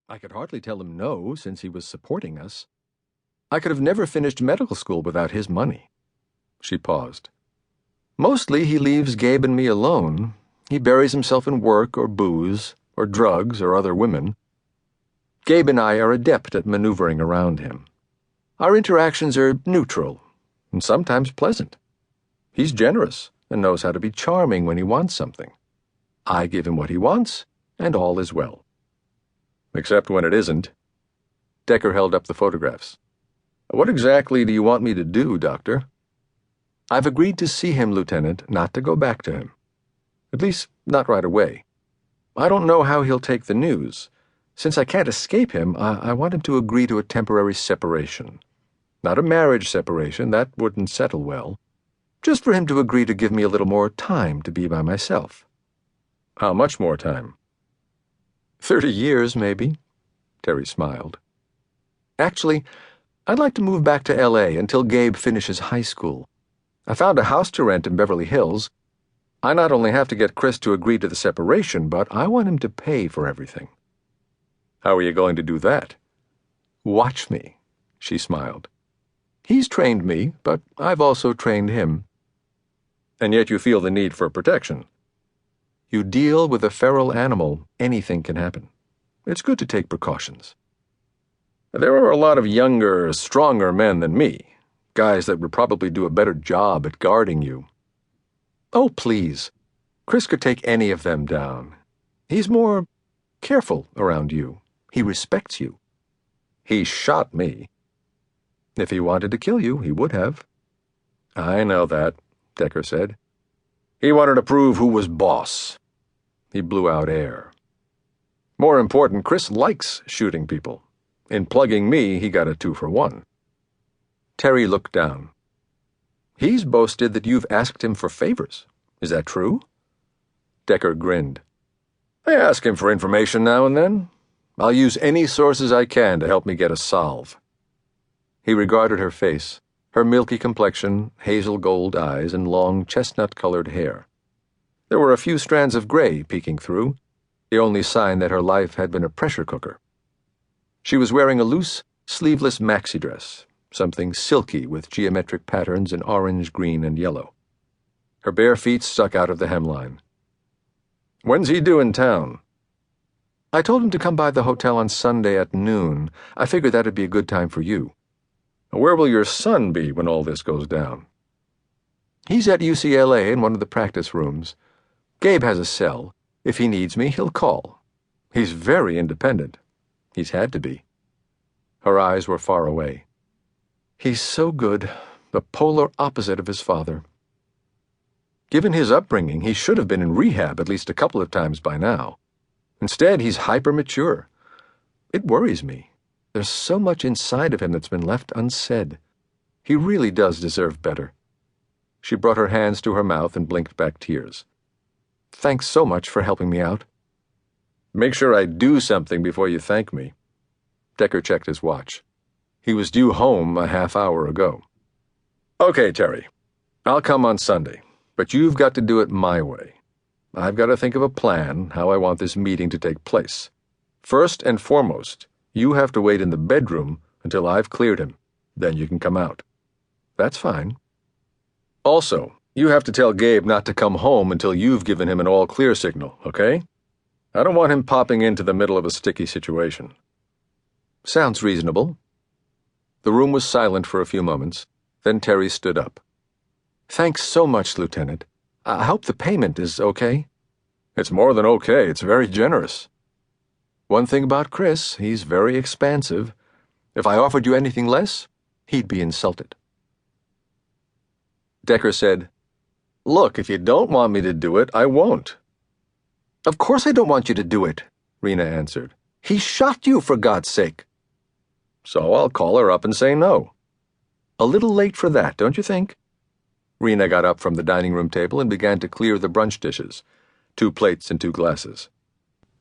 I could hardly tell him no, since he was supporting us. I could have never finished medical school without his money. She paused. Mostly he leaves Gabe and me alone. He buries himself in work or booze or drugs or other women. Gabe and I are adept at maneuvering around him. Our interactions are neutral and sometimes pleasant. He's generous and knows how to be charming when he wants something. I give him what he wants, and all is well. Except when it isn't. Decker held up the photographs. What exactly do you want me to do, Doctor? I've agreed to see him, Lieutenant, not to go back to him. At least, not right away. I don't know how he'll take the news. Since I can't escape him, I want him to agree to a temporary separation. Not a marriage separation, that wouldn't settle well. Just for him to agree to give me a little more time to be by myself. How much more time? 30 years, maybe. Terry smiled. Actually, I'd like to move back to L.A. until Gabe finishes high school. I found a house to rent in Beverly Hills. I not only have to get Chris to agree to the separation, but I want him to pay for everything. How are you going to do that? Watch me, she smiled. He's trained me, but I've also trained him. And yet you feel the need for protection. You deal with a feral animal, anything can happen. It's good to take precautions. There are a lot of younger, stronger men than me, guys that would probably do a better job at guarding you. Oh, please. Chris could take any of them down. He's more careful around you. He respects you. He shot me. If he wanted to kill you, he would have. I know that, Decker said. He wanted to prove who was boss. He blew out air. More important, Chris likes shooting people. In plugging me, he got a 2-for-1. Terry looked down. He's boasted that you've asked him for favors. Is that true? Decker grinned. I ask him for information now and then. I'll use any sources I can to help me get a solve. He regarded her face, her milky complexion, hazel gold eyes, and long chestnut-colored hair. There were a few strands of gray peeking through, the only sign that her life had been a pressure cooker. She was wearing a loose, sleeveless maxi dress, something silky with geometric patterns in orange, green, and yellow. Her bare feet stuck out of the hemline. When's he due in town? I told him to come by the hotel on Sunday at noon. I figured that'd be a good time for you. Where will your son be when all this goes down? He's at UCLA in one of the practice rooms. Gabe has a cell. If he needs me, he'll call. He's very independent. He's had to be. Her eyes were far away. He's so good, the polar opposite of his father. Given his upbringing, he should have been in rehab at least a couple of times by now. Instead, he's hyper-mature. It worries me. There's so much inside of him that's been left unsaid. He really does deserve better. She brought her hands to her mouth and blinked back tears. Thanks so much for helping me out. Make sure I do something before you thank me. Decker checked his watch. He was due home a half hour ago. Okay, Terry. I'll come on Sunday, but you've got to do it my way. I've got to think of a plan, how I want this meeting to take place. First and foremost, you have to wait in the bedroom until I've cleared him. Then you can come out. That's fine. Also, you have to tell Gabe not to come home until you've given him an all-clear signal, okay? I don't want him popping into the middle of a sticky situation. Sounds reasonable. The room was silent for a few moments. Then Terry stood up. Thanks so much, Lieutenant. I hope the payment is okay. It's more than okay. It's very generous. One thing about Chris, he's very expansive. If I offered you anything less, he'd be insulted. Decker said, Look, if you don't want me to do it, I won't. Of course I don't want you to do it, Rina answered. He shot you, for God's sake. So I'll call her up and say no. A little late for that, don't you think? Rina got up from the dining room table and began to clear the brunch dishes, 2 plates and 2 glasses.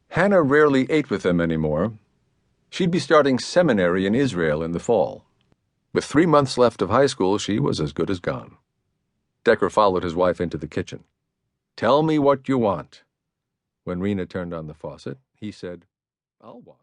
Hannah rarely ate with them anymore. She'd be starting seminary in Israel in the fall. With 3 months left of high school, she was as good as gone. Decker followed his wife into the kitchen. Tell me what you want. When Rina turned on the faucet, he said, I'll watch.